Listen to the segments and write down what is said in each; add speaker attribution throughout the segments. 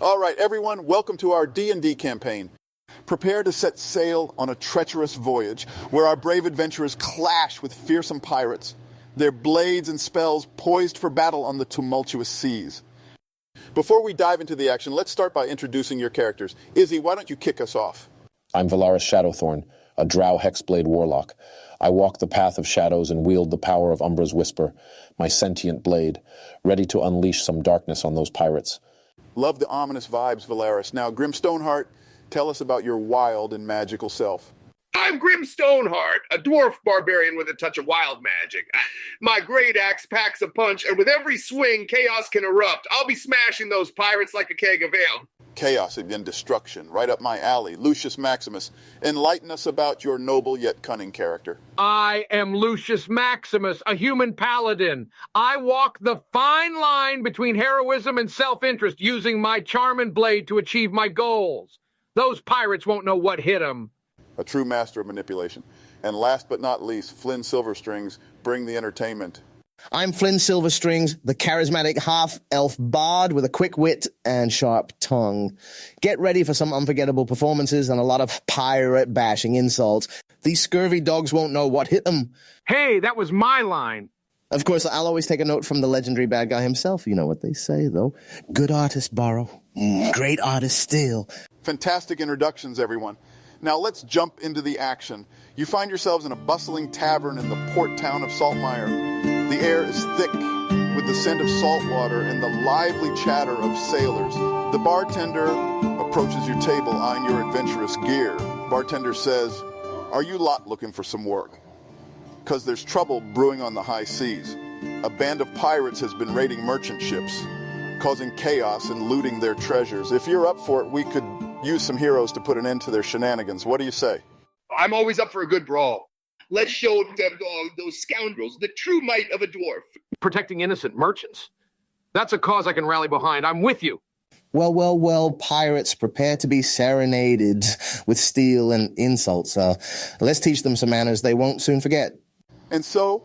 Speaker 1: All right, everyone, welcome to our D&D campaign. Prepare to set sail on a treacherous voyage where our brave adventurers clash with fearsome pirates, their blades and spells poised for battle on the tumultuous seas. Before we dive into the action, let's start by introducing your characters. Izzy, why don't you kick us off?
Speaker 2: I'm Valaris Shadowthorn, a drow hexblade warlock. I walk the path of shadows and wield the power of Umbra's whisper, my sentient blade, ready to unleash some darkness on those pirates.
Speaker 1: Love the ominous vibes, Valaris. Now, Grim Stoneheart, tell us about your wild and magical self.
Speaker 3: I'm Grim Stoneheart, a dwarf barbarian with a touch of wild magic. My great axe packs a punch, and with every swing, chaos can erupt. I'll be smashing those pirates like a keg of ale.
Speaker 1: Chaos and destruction, right up my alley. Lucius Maximus, enlighten us about your noble yet cunning character.
Speaker 4: I am Lucius Maximus, a human paladin. I walk the fine line between heroism and self-interest, using my charm and blade to achieve my goals. Those pirates won't know what hit them.
Speaker 1: A true master of manipulation. And last but not least, Flynn Silverstrings, bring the entertainment.
Speaker 5: I'm Flynn Silverstrings, the charismatic half-elf bard with a quick wit and sharp tongue. Get ready for some unforgettable performances and a lot of pirate-bashing insults. These scurvy dogs won't know what hit them.
Speaker 4: Hey, that was my line.
Speaker 5: Of course, I'll always take a note from the legendary bad guy himself. You know what they say, though. Good artists borrow. Great artists steal.
Speaker 1: Fantastic introductions, everyone. Now let's jump into the action. You find yourselves in a bustling tavern in the port town of Saltmire. The air is thick with the scent of salt water and the lively chatter of sailors. The bartender approaches your table eyeing your adventurous gear. Bartender says, "Are you lot looking for some work? 'Cause there's trouble brewing on the high seas. A band of pirates has been raiding merchant ships, causing chaos and looting their treasures. If you're up for it, we could use some heroes to put an end to their shenanigans. What do you say?"
Speaker 3: I'm always up for a good brawl. Let's show them those scoundrels the true might of a dwarf.
Speaker 4: Protecting innocent merchants. That's a cause I can rally behind. I'm with you.
Speaker 5: Well, pirates, prepare to be serenaded with steel and insults. Let's teach them some manners they won't soon forget.
Speaker 1: And so,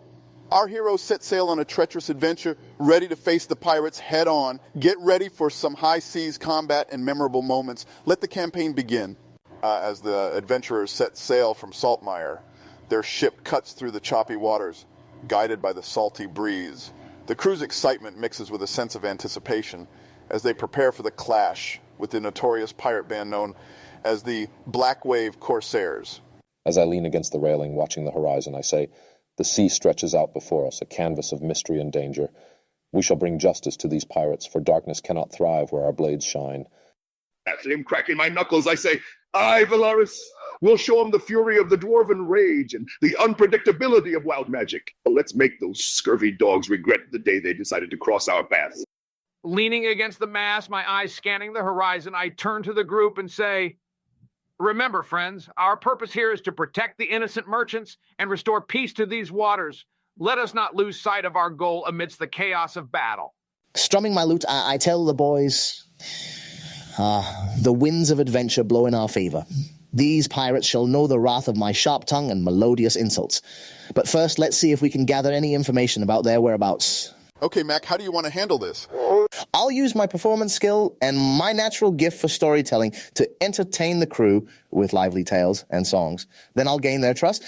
Speaker 1: our heroes set sail on a treacherous adventure, ready to face the pirates head on. Get ready for some high seas combat and memorable moments. Let the campaign begin. As the adventurers set sail from Saltmire, their ship cuts through the choppy waters, guided by the salty breeze. The crew's excitement mixes with a sense of anticipation as they prepare for the clash with the notorious pirate band known as the Black Wave Corsairs.
Speaker 2: As I lean against the railing, watching the horizon, I say, "The sea stretches out before us, a canvas of mystery and danger. We shall bring justice to these pirates, for darkness cannot thrive where our blades shine."
Speaker 3: After him cracking my knuckles, I say, "I, Valaris, will show him the fury of the dwarven rage and the unpredictability of wild magic. But let's make those scurvy dogs regret the day they decided to cross our paths."
Speaker 4: Leaning against the mast, my eyes scanning the horizon, I turn to the group and say, "Remember, friends, our purpose here is to protect the innocent merchants and restore peace to these waters. Let us not lose sight of our goal amidst the chaos of battle."
Speaker 5: Strumming my lute, I tell the boys, the winds of adventure blow in our favor. These pirates shall know the wrath of my sharp tongue and melodious insults. But first, let's see if we can gather any information about their whereabouts.
Speaker 1: Okay, Mac, how do you want to handle this?
Speaker 5: I'll use my performance skill and my natural gift for storytelling to entertain the crew with lively tales and songs. Then I'll gain their trust,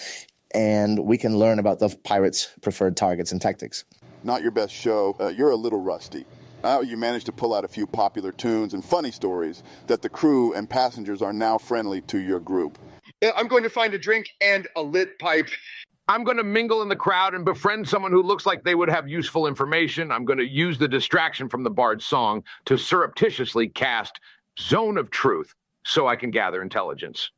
Speaker 5: and we can learn about the pirates' preferred targets and tactics.
Speaker 1: Not your best show. You're a little rusty. You managed to pull out a few popular tunes and funny stories that the crew and passengers are now friendly to your group.
Speaker 3: Yeah, I'm going to find a drink and a lit pipe.
Speaker 4: I'm going to mingle in the crowd and befriend someone who looks like they would have useful information. I'm going to use the distraction from the bard's song to surreptitiously cast Zone of Truth so I can gather intelligence.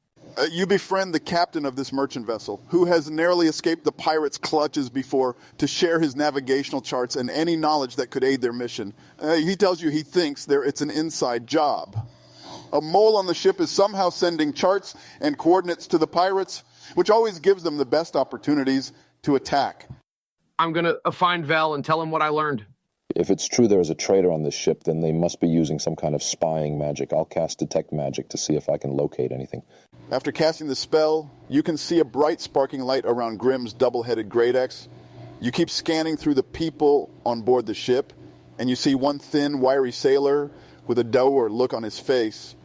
Speaker 1: You befriend the captain of this merchant vessel, who has narrowly escaped the pirates' clutches before, to share his navigational charts and any knowledge that could aid their mission. He tells you he thinks it's an inside job. A mole on the ship is somehow sending charts and coordinates to the pirates, which always gives them the best opportunities to attack.
Speaker 4: I'm going to find Vel and tell him what I learned.
Speaker 2: If it's true there is a traitor on this ship, then they must be using some kind of spying magic. I'll cast Detect Magic to see if I can locate anything.
Speaker 1: After casting the spell, you can see a bright sparking light around Grimm's double-headed great axe. You keep scanning through the people on board the ship, and you see one thin, wiry sailor with a dour look on his face.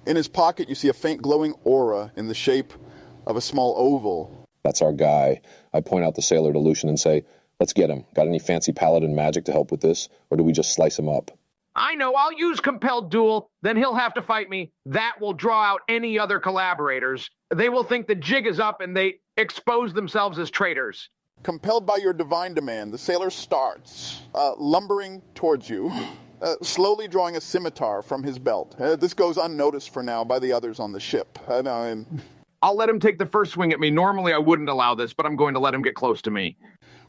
Speaker 1: In his pocket, you see a faint glowing aura in the shape of a small oval.
Speaker 2: That's our guy. I point out the sailor to Lucian and say, let's get him. Got any fancy paladin magic to help with this, or do we just slice him up?
Speaker 4: I know, I'll use compelled duel, then he'll have to fight me. That will draw out any other collaborators. They will think the jig is up and they expose themselves as traitors.
Speaker 1: Compelled by your divine demand, the sailor starts, lumbering towards you, slowly drawing a scimitar from his belt. This goes unnoticed for now by the others on the ship.
Speaker 4: I'll let him take the first swing at me. Normally I wouldn't allow this, but I'm going to let him get close to me.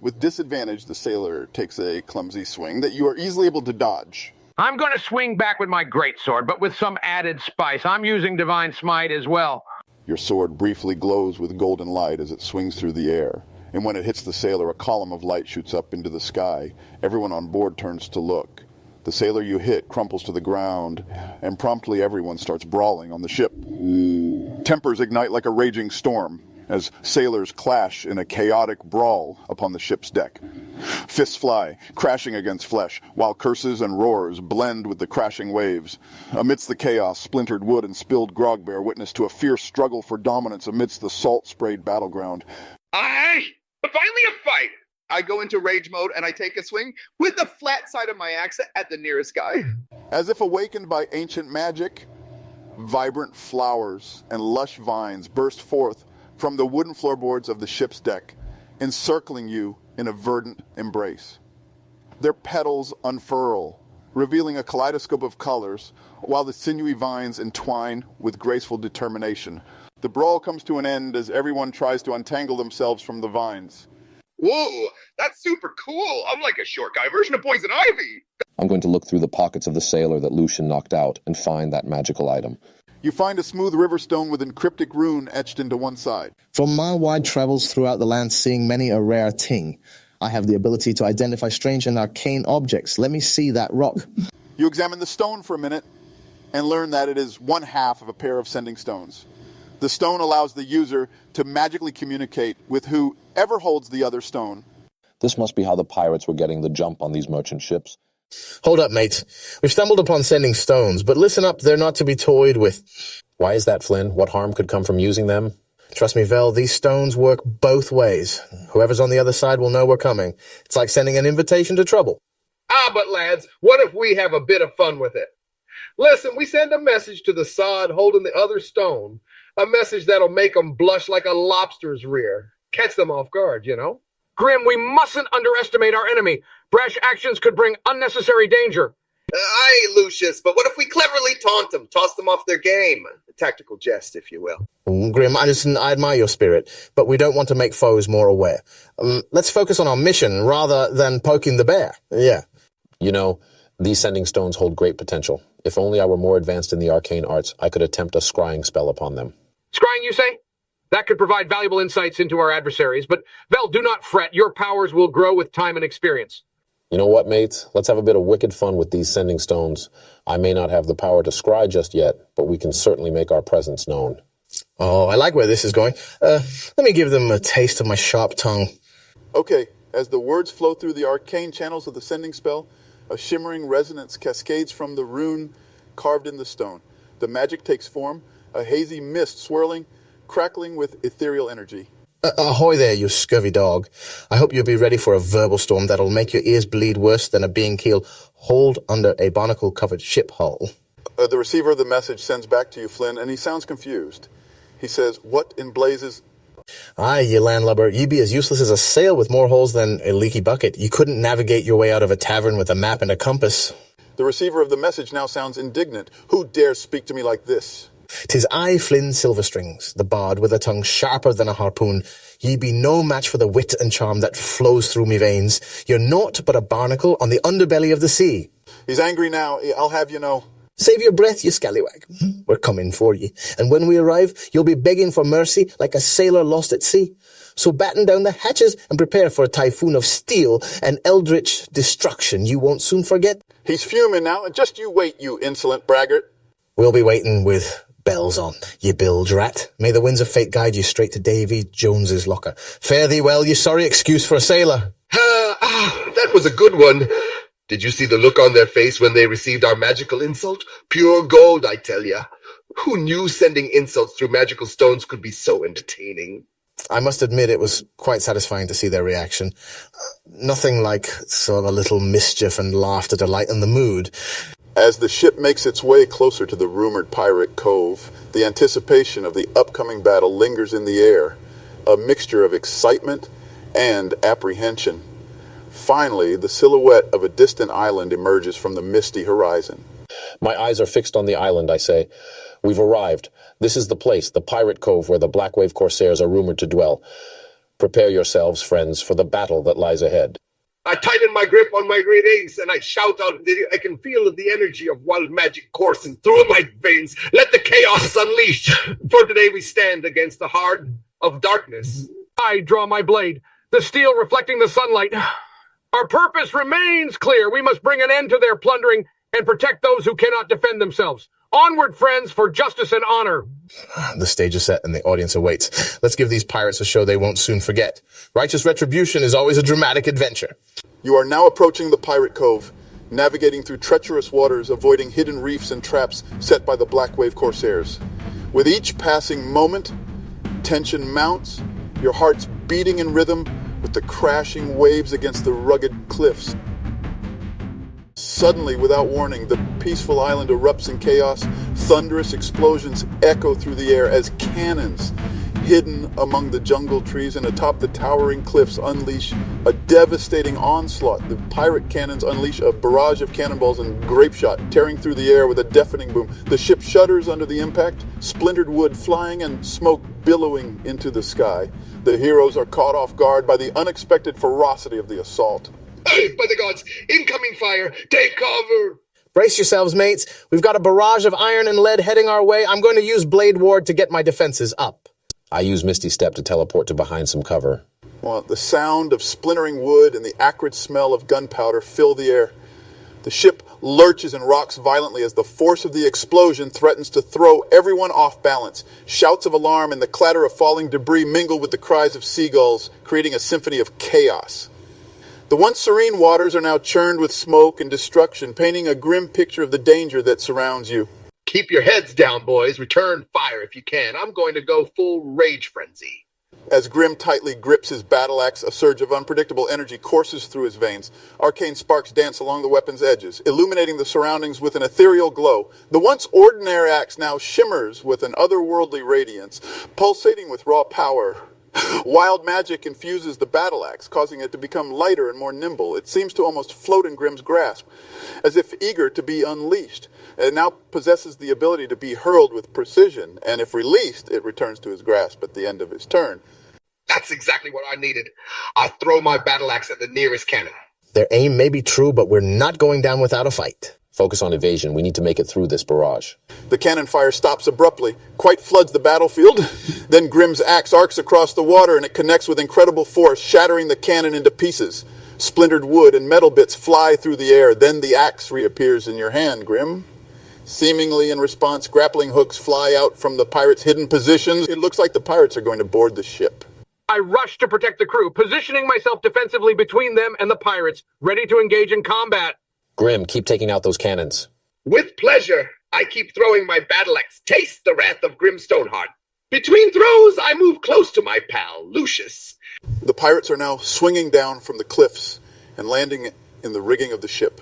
Speaker 1: With disadvantage, the sailor takes a clumsy swing that you are easily able to dodge.
Speaker 4: I'm going to swing back with my greatsword, but with some added spice. I'm using Divine Smite as well.
Speaker 1: Your sword briefly glows with golden light as it swings through the air, and when it hits the sailor, a column of light shoots up into the sky. Everyone on board turns to look. The sailor you hit crumples to the ground, and promptly everyone starts brawling on the ship. Tempers ignite like a raging storm as sailors clash in a chaotic brawl upon the ship's deck. Fists fly, crashing against flesh, while curses and roars blend with the crashing waves. Amidst the chaos, splintered wood and spilled grog bear witness to a fierce struggle for dominance amidst the salt-sprayed battleground.
Speaker 6: Finally a fight! I go into rage mode and I take a swing with the flat side of my axe at the nearest guy.
Speaker 1: As if awakened by ancient magic, vibrant flowers and lush vines burst forth from the wooden floorboards of the ship's deck, encircling you in a verdant embrace. Their petals unfurl, revealing a kaleidoscope of colors, while the sinewy vines entwine with graceful determination. The brawl comes to an end as everyone tries to untangle themselves from the vines.
Speaker 6: Whoa, that's super cool. I'm like a short guy version of Poison Ivy.
Speaker 2: I'm going to look through the pockets of the sailor that Lucian knocked out and find that magical item.
Speaker 1: You find a smooth river stone with an cryptic rune etched into one side.
Speaker 5: From my wide travels throughout the land, seeing many a rare thing, I have the ability to identify strange and arcane objects. Let me see that rock.
Speaker 1: You examine the stone for a minute and learn that it is one half of a pair of sending stones. The stone allows the user to magically communicate with whoever holds the other stone.
Speaker 2: This must be how the pirates were getting the jump on these merchant ships.
Speaker 7: Hold up, mate. We've stumbled upon sending stones, but listen up, they're not to be toyed with.
Speaker 2: Why is that, Flynn? What harm could come from using them?
Speaker 7: Trust me, Vel, these stones work both ways. Whoever's on the other side will know we're coming. It's like sending an invitation to trouble.
Speaker 8: But lads, what if we have a bit of fun with it? Listen, we send a message to the sod holding the other stone, a message that'll make them blush like a lobster's rear. Catch them off guard, you know?
Speaker 4: Grim, we mustn't underestimate our enemy. Brash actions could bring unnecessary danger.
Speaker 6: Aye, Lucius, but what if we cleverly taunt them, toss them off their game? A tactical jest, if you will.
Speaker 7: Grim, I admire your spirit, but we don't want to make foes more aware. Let's focus on our mission rather than poking the bear. Yeah.
Speaker 2: You know, these sending stones hold great potential. If only I were more advanced in the arcane arts, I could attempt a scrying spell upon them.
Speaker 4: Scrying, you say? That could provide valuable insights into our adversaries, but Vel, do not fret. Your powers will grow with time and experience.
Speaker 2: You know what, mate? Let's have a bit of wicked fun with these sending stones. I may not have the power to scry just yet, but we can certainly make our presence known.
Speaker 7: Oh, I like where this is going. Let me give them a taste of my sharp tongue.
Speaker 1: Okay, as the words flow through the arcane channels of the sending spell, a shimmering resonance cascades from the rune carved in the stone. The magic takes form, a hazy mist swirling, crackling with ethereal energy.
Speaker 7: Ahoy there, you scurvy dog. I hope you'll be ready for a verbal storm that'll make your ears bleed worse than a being keel hauled under a barnacle-covered ship hull.
Speaker 1: The receiver of the message sends back to you, Flynn, and he sounds confused. He says, "What in blazes?"
Speaker 7: Aye, you landlubber, you be as useless as a sail with more holes than a leaky bucket. You couldn't navigate your way out of a tavern with a map and a compass.
Speaker 1: The receiver of the message now sounds indignant. Who dares speak to me like this?
Speaker 7: 'Tis I, Flynn Silverstrings, the bard with a tongue sharper than a harpoon. Ye be no match for the wit and charm that flows through me veins. You're naught but a barnacle on the underbelly of the sea.
Speaker 1: He's angry now. I'll have you know.
Speaker 7: Save your breath, you scallywag. We're coming for ye, and when we arrive, you'll be begging for mercy like a sailor lost at sea. So batten down the hatches and prepare for a typhoon of steel and eldritch destruction you won't soon forget.
Speaker 1: He's fuming now. Just you wait, you insolent braggart.
Speaker 7: We'll be waiting with bells on, ye bilge rat. May the winds of fate guide you straight to Davy Jones's locker. Fare thee well, ye sorry excuse for a sailor.
Speaker 8: That was a good one. Did you see the look on their face when they received our magical insult? Pure gold, I tell ya. Who knew sending insults through magical stones could be so entertaining?
Speaker 7: I must admit it was quite satisfying to see their reaction. Nothing like sort of a little mischief and laughter to lighten the mood.
Speaker 1: As the ship makes its way closer to the rumored pirate cove, the anticipation of the upcoming battle lingers in the air, a mixture of excitement and apprehension. Finally, the silhouette of a distant island emerges from the misty horizon.
Speaker 2: My eyes are fixed on the island, I say. We've arrived. This is the place, the pirate cove where the Black Wave Corsairs are rumored to dwell. Prepare yourselves, friends, for the battle that lies ahead.
Speaker 8: I tighten my grip on my great ace and I shout out, I can feel the energy of wild magic coursing through my veins. Let the chaos unleash. For today we stand against the heart of darkness.
Speaker 4: I draw my blade, the steel reflecting the sunlight. Our purpose remains clear. We must bring an end to their plundering and protect those who cannot defend themselves. Onward, friends, for justice and honor.
Speaker 7: The stage is set and the audience awaits. Let's give these pirates a show they won't soon forget. Righteous retribution is always a dramatic adventure.
Speaker 1: You are now approaching the pirate cove, navigating through treacherous waters, avoiding hidden reefs and traps set by the Black Wave Corsairs. With each passing moment, tension mounts, your hearts beating in rhythm with the crashing waves against the rugged cliffs. Suddenly, without warning, the peaceful island erupts in chaos. Thunderous explosions echo through the air as cannons, hidden among the jungle trees and atop the towering cliffs, unleash a devastating onslaught. The pirate cannons unleash a barrage of cannonballs and grape shot, tearing through the air with a deafening boom. The ship shudders under the impact, splintered wood flying and smoke billowing into the sky. The heroes are caught off guard by the unexpected ferocity of the assault.
Speaker 8: Hey, by the gods, incoming fire, take cover!
Speaker 7: Brace yourselves, mates. We've got a barrage of iron and lead heading our way. I'm going to use Blade Ward to get my defenses up.
Speaker 2: I use Misty Step to teleport to behind some cover.
Speaker 1: Well, the sound of splintering wood and the acrid smell of gunpowder fill the air. The ship lurches and rocks violently as the force of the explosion threatens to throw everyone off balance. Shouts of alarm and the clatter of falling debris mingle with the cries of seagulls, creating a symphony of chaos. The once serene waters are now churned with smoke and destruction, painting a grim picture of the danger that surrounds you.
Speaker 8: Keep your heads down, boys. Return fire if you can. I'm going to go full rage frenzy.
Speaker 1: As Grim tightly grips his battle axe, a surge of unpredictable energy courses through his veins. Arcane sparks dance along the weapon's edges, illuminating the surroundings with an ethereal glow. The once ordinary axe now shimmers with an otherworldly radiance, pulsating with raw power. Wild magic infuses the battle axe, causing it to become lighter and more nimble. It seems to almost float in Grim's grasp, as if eager to be unleashed. It now possesses the ability to be hurled with precision, and if released, it returns to his grasp at the end of his turn.
Speaker 8: That's exactly what I needed. I throw my battle axe at the nearest cannon.
Speaker 7: Their aim may be true, but we're not going down without a fight.
Speaker 2: Focus on evasion. We need to make it through this barrage.
Speaker 1: The cannon fire stops abruptly, quite floods the battlefield. Then Grim's axe arcs across the water and it connects with incredible force, shattering the cannon into pieces. Splintered wood and metal bits fly through the air. Then the axe reappears in your hand, Grim. Seemingly in response, grappling hooks fly out from the pirates' hidden positions. It looks like the pirates are going to board the ship.
Speaker 4: I rush to protect the crew, positioning myself defensively between them and the pirates, ready to engage in combat.
Speaker 2: Grim, keep taking out those cannons.
Speaker 8: With pleasure, I keep throwing my battle axe. Taste the wrath of Grim Stoneheart. Between throws, I move close to my pal, Lucius.
Speaker 1: The pirates are now swinging down from the cliffs and landing in the rigging of the ship.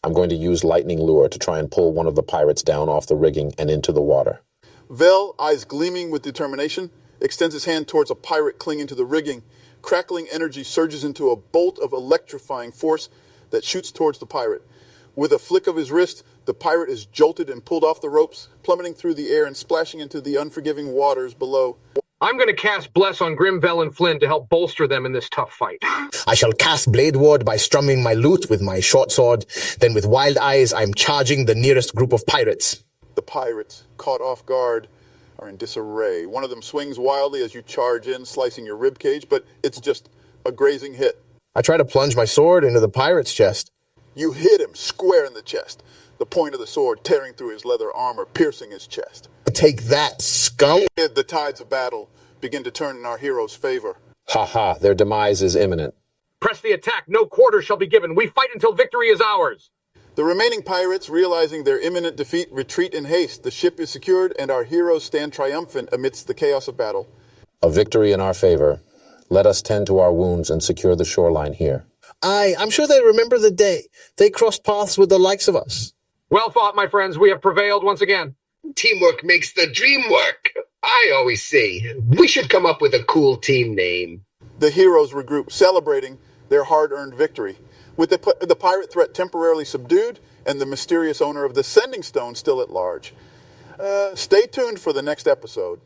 Speaker 2: I'm going to use lightning lure to try and pull one of the pirates down off the rigging and into the water.
Speaker 1: Vel, eyes gleaming with determination, extends his hand towards a pirate clinging to the rigging. Crackling energy surges into a bolt of electrifying force that shoots towards the pirate. With a flick of his wrist, the pirate is jolted and pulled off the ropes, plummeting through the air and splashing into the unforgiving waters below.
Speaker 4: I'm going to cast Bless on Grim, Vel, and Flynn to help bolster them in this tough fight.
Speaker 7: I shall cast Blade Ward by strumming my lute with my short sword. Then with wild eyes, I'm charging the nearest group of pirates.
Speaker 1: The pirates, caught off guard, are in disarray. One of them swings wildly as you charge in, slicing your ribcage, but it's just a grazing hit.
Speaker 7: I try to plunge my sword into the pirate's chest.
Speaker 1: You hit him square in the chest, the point of the sword tearing through his leather armor, piercing his chest.
Speaker 7: Take that, scum!
Speaker 1: The tides of battle begin to turn in our hero's favor.
Speaker 2: Ha ha, their demise is imminent.
Speaker 4: Press the attack. No quarter shall be given. We fight until victory is ours.
Speaker 1: The remaining pirates, realizing their imminent defeat, retreat in haste. The ship is secured, and our heroes stand triumphant amidst the chaos of battle.
Speaker 2: A victory in our favor. Let us tend to our wounds and secure the shoreline here.
Speaker 7: Aye, I'm sure they remember the day they crossed paths with the likes of us.
Speaker 4: Well fought, my friends. We have prevailed once again.
Speaker 8: Teamwork makes the dream work. I always say, we should come up with a cool team name.
Speaker 1: The heroes regroup, celebrating their hard-earned victory. With the pirate threat temporarily subdued and the mysterious owner of the Sending Stone still at large. Stay tuned for the next episode.